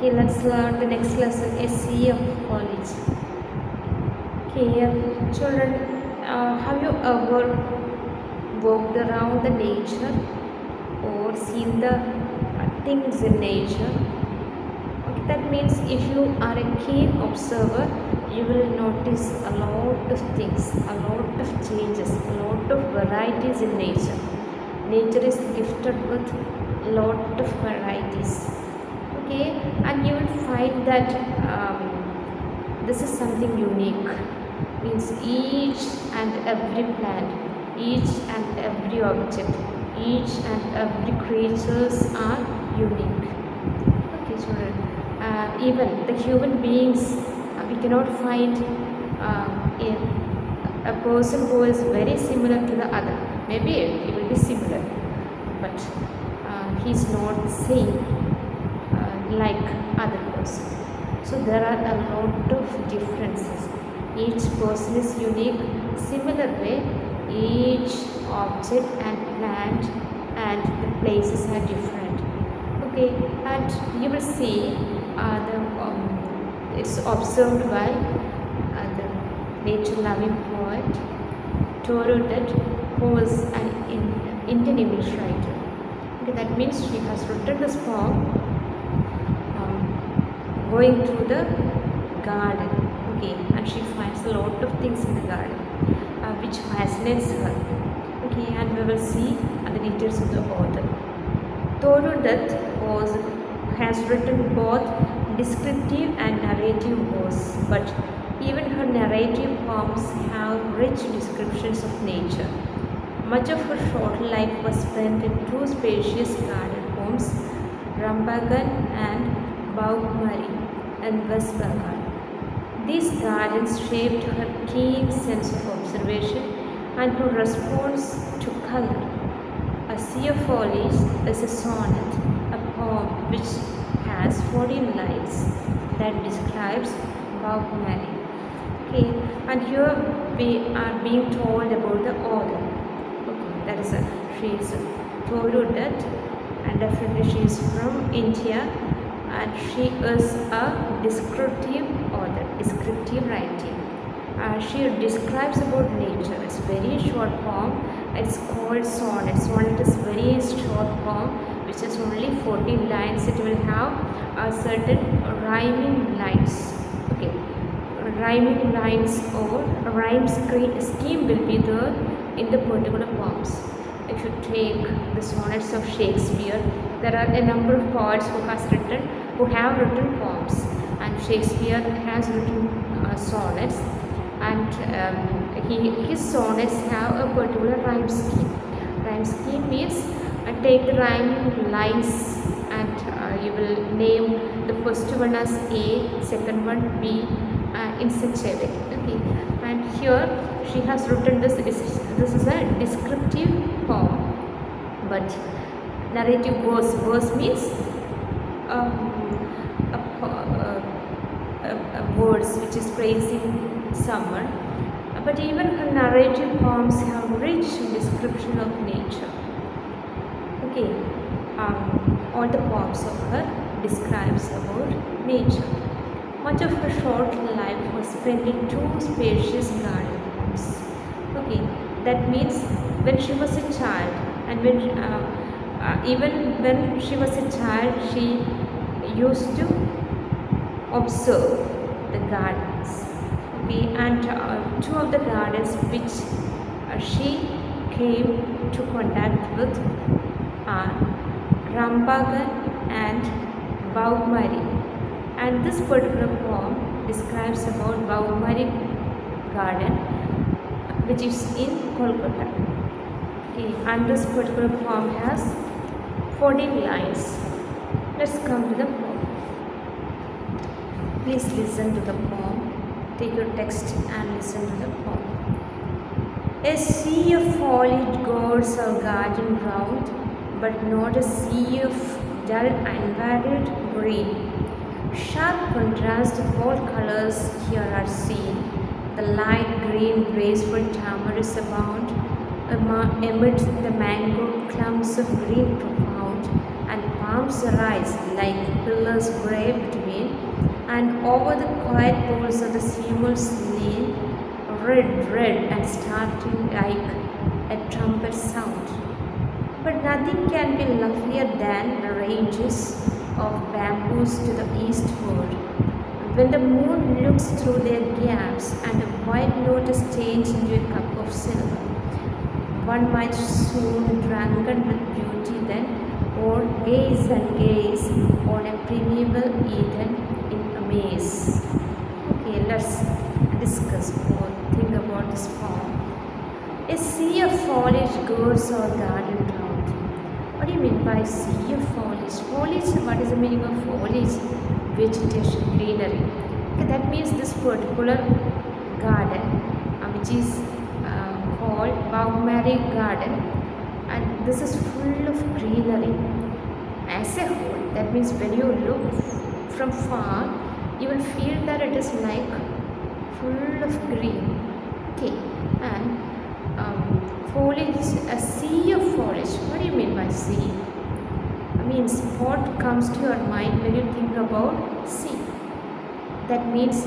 Okay, let's learn the next lesson, a sea of foliage. Okay, children, have you ever walked around the nature or seen the things in nature? Okay, that means if you are a keen observer, you will notice a lot of things, a lot of changes, a lot of varieties in nature. Nature is gifted with a lot of varieties. Okay, and you will find that this is something unique. Means each and every plant, each and every object, each and every creatures are unique. Okay, children. Even the human beings, we cannot find in a person who is very similar to the other. Maybe he will be similar, but he's not same like other person. So there are a lot of differences. Each person is unique. Similar way, each object and plant and the places are different. Okay, and you will see it's observed by the nature-loving poet Torudet, who was an Indian English writer. Okay, that means she has written this poem going through the garden. Okay, and she finds a lot of things in the garden which fascinates her. Okay, and we will see the details of the author. Torudet has written both descriptive and narrative verse, but even her narrative poems have rich descriptions of nature. Much of her short life was spent in two spacious garden homes, Rambagan and Baugmari in West Bengal. These gardens shaped her keen sense of observation and her response to color. A Sea of Foliage is a sonnet, a poem which has 14 lines that describes Baugmari. Okay, and here we are being told about the author. Okay, that is she is Torudet, and definitely she is from India, and she is a descriptive author, descriptive writing. She describes about nature. It's very short poem. It's called sonnet. Sonnet is very short poem which has only 14 lines. It will have a certain rhyming lines. Okay, rhyming lines or rhyme scheme will be there in the particular poems. If you take the sonnets of Shakespeare, there are a number of poets who have written poems, and Shakespeare has written sonnets, and his sonnets have a particular rhyme scheme. Rhyme scheme means take the rhyming lines and you will name the first one as A, second one B, in such a way. Okay, and here she has written this is a descriptive poem, but narrative verse means words which is praising someone, but even her narrative poems have rich description of nature. Okay, all the poems of her describes about nature. Much of her short life was spent in two spacious garden homes. Okay, that means when she was a child, and even when she was a child, she used to observe the gardens. Okay, and two of the gardens which she came to contact with are Rambagan and Baugmari. And this particular poem describes about Baugmari garden, which is in Kolkata. Okay, and this particular poem has 14 lines. Let's come to the poem. Please listen to the poem. Take your text and listen to the poem. A sea of foliage guards our garden round, but not a sea of dull and varied green. Sharp contrast of all colors here are seen. The light green graceful tamaris abound amid the mangrove clumps of green profound, and palms arise like endless grey between, and over the quiet pools of the seamless lean, red, and starting like a trumpet sound. But nothing can be lovelier than the ranges of bamboos to the eastward. When the moon looks through their gaps and the white lotus change into a cup of silver, one might soon drunken with beauty then, or gaze and gaze on a primeval Eden in amaze. Okay, let's discuss or think about this poem. A sea of foliage girds our garden round. What do you mean by sea of foliage? Foliage, what is the meaning of foliage? Vegetation, greenery. Okay, that means this particular garden, which is called Baumary Garden, and this is full of greenery. As a whole, that means when you look from far, you will feel that it is like full of green. Okay, and foliage, a sea of foliage. What do you mean by sea? Means what comes to your mind when you think about sea? That means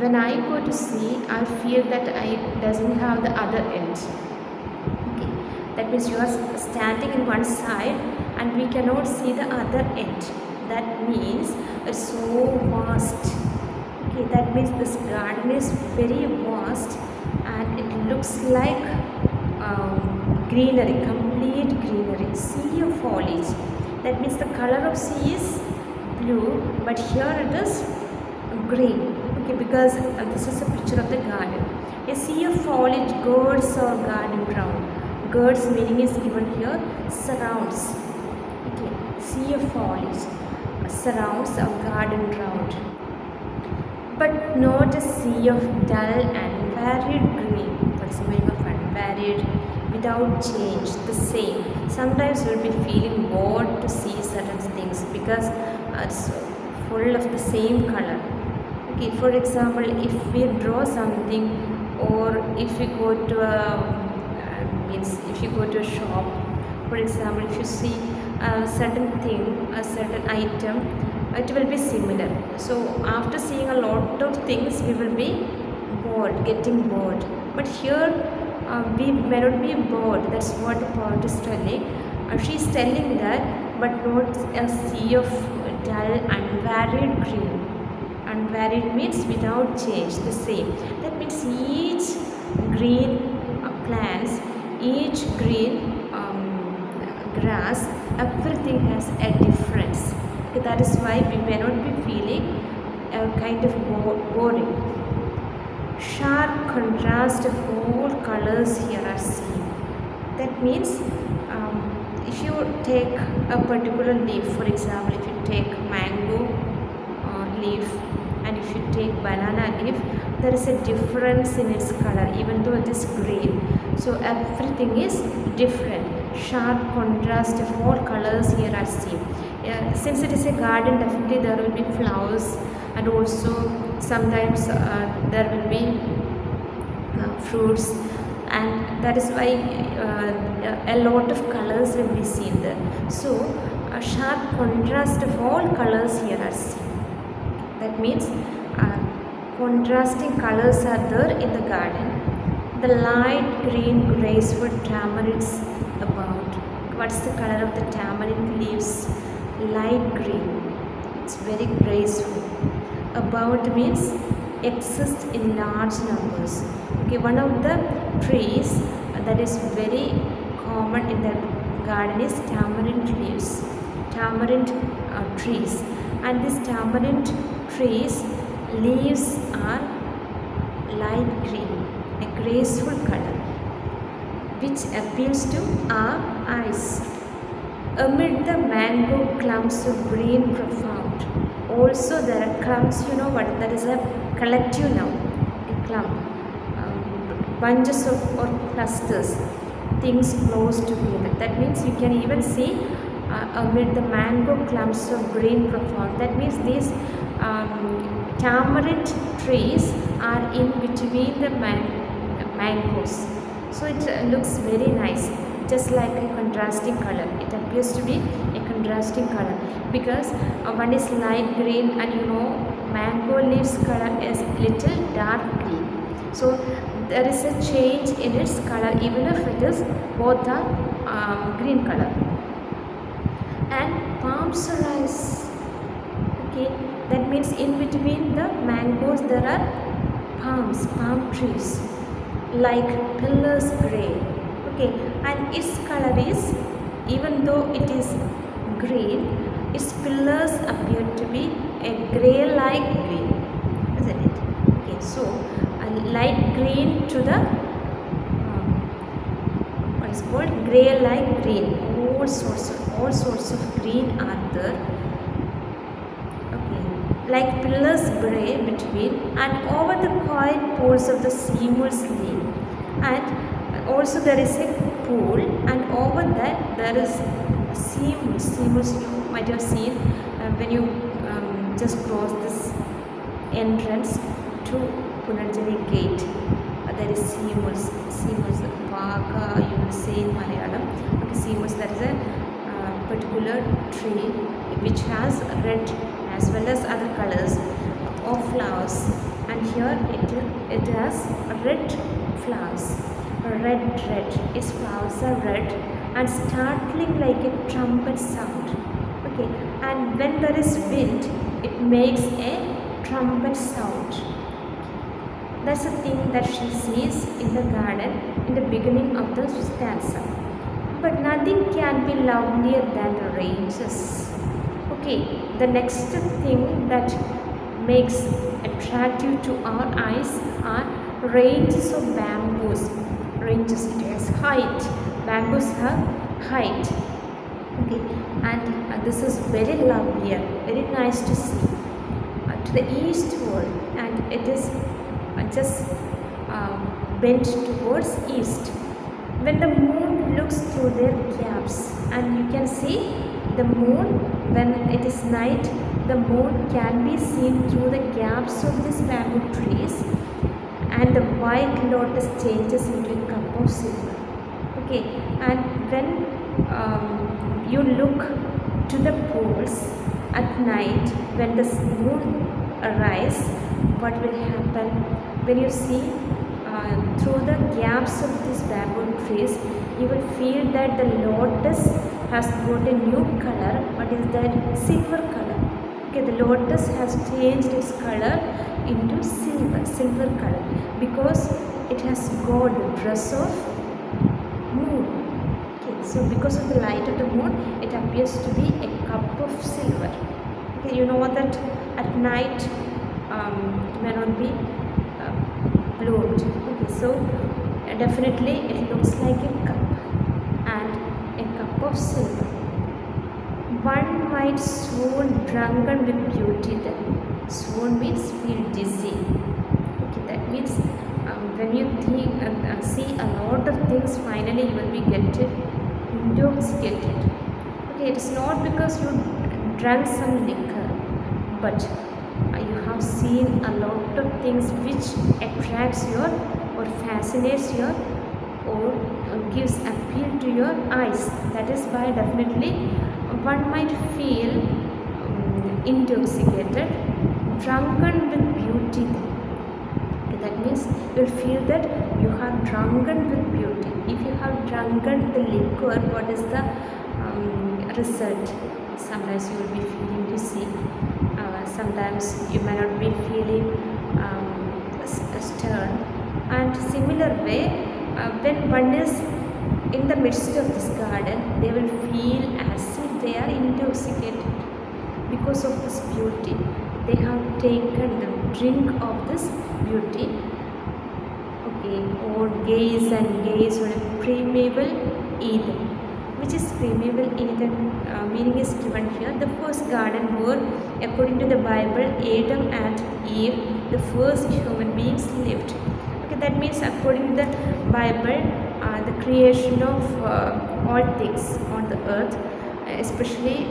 when I go to sea, I feel that I doesn't have the other end. Okay, that means you are standing in one side and we cannot see the other end. That means it's so vast. Okay, that means this garden is very vast and it looks like greenery, complete greenery, sea of foliage. That means the color of sea is blue, but here it is green. Okay, because this is a picture of the garden. A sea of foliage girds our garden round. Girds meaning is given here, surrounds. Okay, sea of foliage surrounds our garden round. But not a sea of dull and varied green. What's the meaning of unvaried? Without change, the same. Sometimes you will be feeling bored to see certain things because it's full of the same color. Okay, for example, if we draw something, or if we go to if you go to a shop, for example, if you see a certain thing, a certain item, it will be similar. So after seeing a lot of things, we will be bored, getting bored. But here we may not be bored. That's what the poet is telling. She is telling that, but not a sea of dull unvaried green. Unvaried means without change, the same. That means each green plants, each green grass, everything has a difference. Okay, that is why we may not be feeling kind of boring. Sharp contrast of all colors here are seen. That means if you take a particular leaf, for example, if you take mango leaf and if you take banana leaf, there is a difference in its color even though it is green. So everything is different. Sharp contrast of all colors here are seen. Since it is a garden, definitely there will be flowers, and also sometimes there will be fruits, and that is why a lot of colors will be seen there. So a sharp contrast of all colors here are seen. That means contrasting colors are there in the garden. The light green graceful tamarinds about. What's the color of the tamarind leaves? Light green. It's very graceful. About means exist in large numbers. Okay, one of the trees that is very common in the garden is tamarind leaves, tamarind trees, and these tamarind trees leaves are light green, a graceful color which appeals to our eyes. Amid the mango clumps of green profound. Also there are clumps, you know what, that is a collective noun, a clump, bunches of or clusters, things close together. That means you can even see amid the mango clumps of green profound. That means these tamarind trees are in between the mangoes. So it looks very nice, just like a contrasting color. It appears to be a contrasting color, because one is light green, and mango leaves color is little dark green. So there is a change in its color even if it is both are green color. And palms rise. Okay, that means in between the mangoes there are palm trees like pillars gray. Okay, and its color is, even though it is green, its pillars appear to be a gray like green, isn't it? Okay, so a light green to the what is called gray like green. All sorts of green are there. Okay, like pillars gray between, and over the quiet pools of the seamless lane. And also there is a pool, and over that there is seamless. You might have seen when you just cross this entrance to Punarjani gate. There is seamless Paaka, you will say in Malayalam. Okay, seamless, that is a particular tree which has red as well as other colors of flowers, and here it has red flowers. Red, its flowers are red and startling like a trumpet sound. Okay, and when there is wind, it makes a trumpet sound. That's the thing that she sees in the garden in the beginning of the stanza. But nothing can be lovelier than the ranges. Okay, the next thing that makes attractive to our eyes are ranges of bamboos. Ranges, it has height. Bamboos have height. Okay, and this is very lovely, very nice to see. To the eastward, and it is just bent towards east. When the moon looks through their gaps, and you can see the moon when it is night, the moon can be seen through the gaps of these bamboo trees, and the white lotus changes into a cup of silver. Okay, and when you look to the pools at night when the moon arises, what will happen when you see through the gaps of these bamboo trees? You will feel that the lotus has got a new color. What is that? Silver color. Okay, the lotus has changed its color into silver color, because it has got the dress of moon. Okay, so because of the light of the moon, it appears to be a cup of silver. Okay, you know that at night it may not be bloomed. Okay, so definitely it looks like a cup, and a cup of silver. One might swoon drunken with beauty then. Swoon means feel dizzy. Okay, that means when you think see a lot of things, finally you will be getting intoxicated. Okay, it is not because you drank some liquor, but you have seen a lot of things which attracts your or fascinates your or gives appeal to your eyes. That is why definitely one might feel intoxicated, drunken with beauty. Okay, that means you will feel that you have drunken with beauty. If you have drunken the liquor, what is the result? Sometimes you will be feeling dizzy. Sometimes you may not be feeling stern. And similar way, when one is in the midst of this garden, they will feel as if they are intoxicated because of this beauty. They have taken the drink of this beauty. Okay, or gaze and gaze on a primeval Eden. Which is primeval Eden? Meaning is given here. The first garden where, according to the Bible, Adam and Eve, the first human beings, lived. Okay, that means according to the Bible, the creation of all things on the earth, especially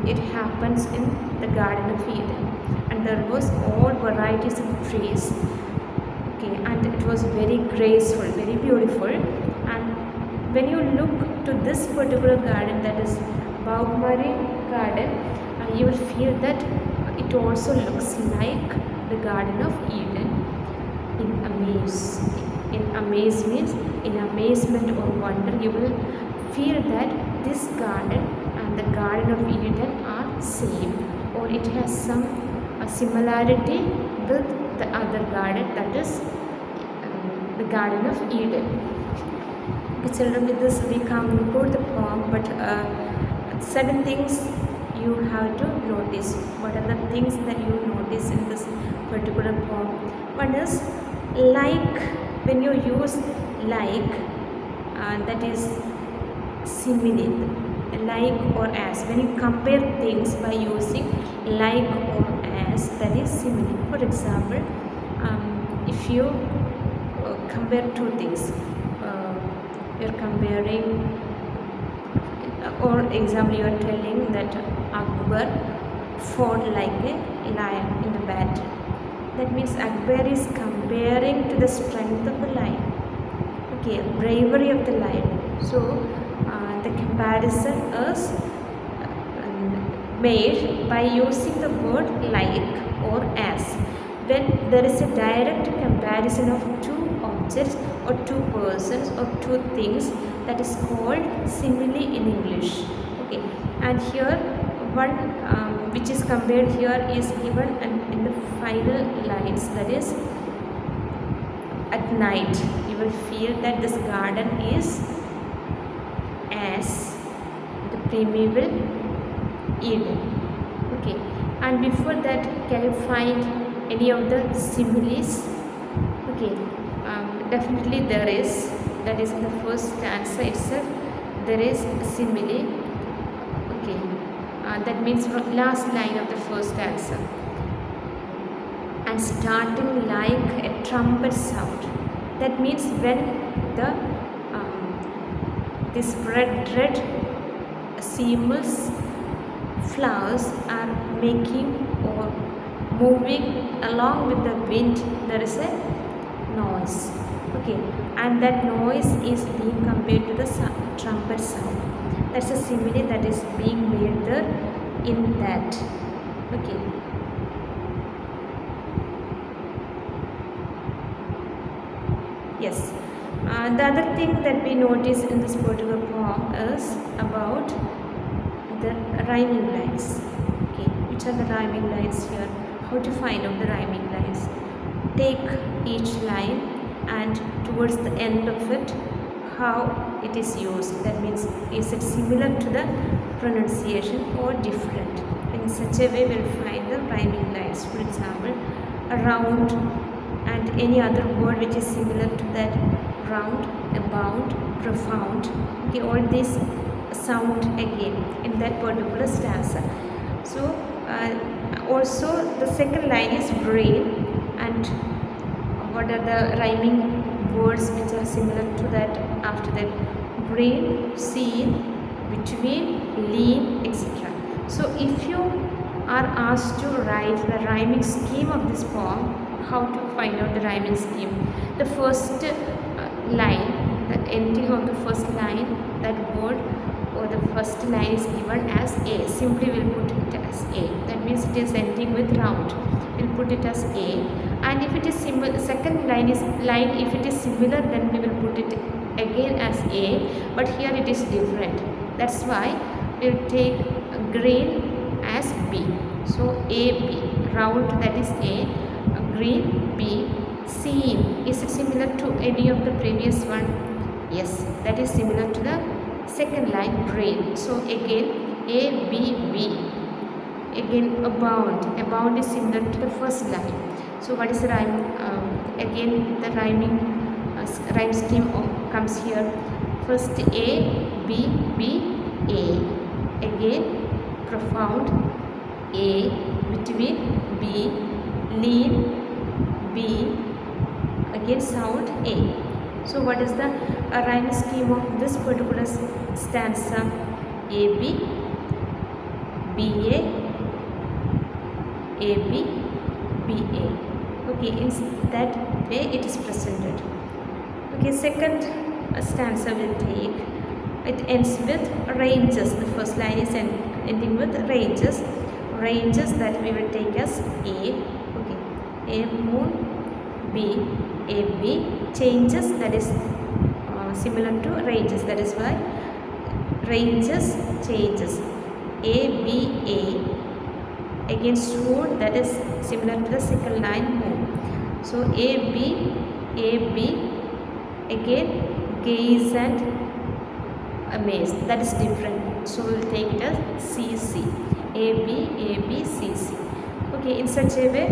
it happens in the Garden of Eden, and there was all varieties of trees. Okay, and it was very graceful, very beautiful. And when you look to this particular garden, that is above marine garden, you will feel that it also looks like the Garden of Eden. In amaze means in amazement or wonder, you will feel that this garden and the Garden of Eden are same, or it has some similarity with the other garden, that is the Garden of Eden. Okay, children, with this we conclude the poem, but certain things you have to notice. What are the things that you notice in this particular poem? One is like. When you use like, that is simile, like or as. When you compare things by using like or as, that is simile. For example, if you compare two things, you are comparing, or example, you are telling that Akbar fought like a lion in the battle. That means Akbar is comparing to the strength of the lion, okay, bravery of the lion. So the comparison is made by using the word like or as. When there is a direct comparison of two objects or two persons or two things, that is called simile in English. Okay, and here one which is compared here is given in the final lines, that is at night you will feel that this garden is as the primeval Eden. Okay, and before that, can you find any of the similes? Okay, definitely there is. That is in the first stanza itself, there is a simile. Okay, that means from last line of the first stanza. And starting like a trumpet sound. That means when the this red seamless flowers are making or moving along with the wind, there is a noise. Okay, and that noise is being compared to the trumpet sound. That's a simile that is being made there in that. Okay. Yes. The other thing that we notice in this particular poem is about the rhyming lines. Okay, which are the rhyming lines here? How to find out the rhyming lines? Take each line and towards the end of it, how it is used. That means, is it similar to the pronunciation or different? In such a way, we'll find the rhyming lines. For example, around and any other word which is similar to that, round, abound, profound. Okay, all these sound again in that particular stanza. So also the second line is brain, and what are the rhyming words which are similar to that after that? Brain, seen, between, lean, etc. So if you are asked to write the rhyming scheme of this poem, how to find out the rhyming scheme? The first line, the ending of the first line, that word or the first line is given as A. Simply we'll put it as A. That means it is ending with round. We'll put it as A. And if it is similar, second line is line, if it is similar, then we will put it again as A. But here it is different. That's why we'll take green as B. So A, B. Round, that is A. Green, B. Seen, is it similar to any of the previous one? Yes, that is similar to the second line, brain. So again A, B, B. Again abound. Abound is similar to the first line. So what is the rhyme? Again the rhyming rhyme scheme comes here. First A, B, B, A. Again profound, A. Between, B. Lean, B. Again sound, A. So what is the rhyme scheme of this particular stanza? A, B, B, A, B, B, A. Okay, in that way it is presented. Okay, second stanza will take It ends with ranges. The first line is ending with ranges. Ranges that we will take as A. Okay, A moon, B, A B. Changes, that is similar to ranges. That is why ranges, changes. A B A. Against moon, that is similar to the second line moon. So A B. Again gaze and amaze, that is different. So we will take it as CC. A B CC. Okay, in such a way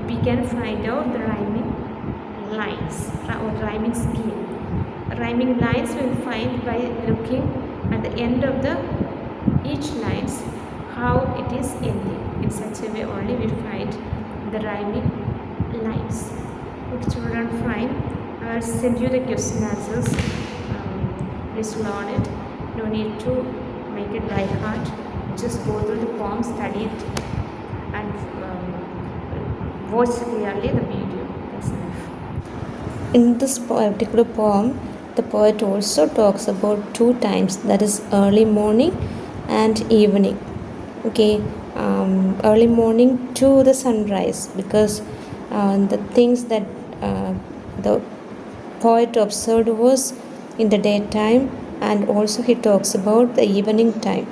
we can find out the rhyming lines or rhyming scheme. Rhyming lines we will find by looking at the end of the each lines how it is ending. In such a way only we find the rhyming lines. Okay, children, fine. I'll send you the question answers. Please learn it. No need to make it by heart. Just go through the poem, study it, and watch clearly the video. That's enough. In this particular poem, the poet also talks about 2 times, that is early morning and evening. Okay, early morning to the sunrise, because the things that the poet observed was in the daytime, and also he talks about the evening time.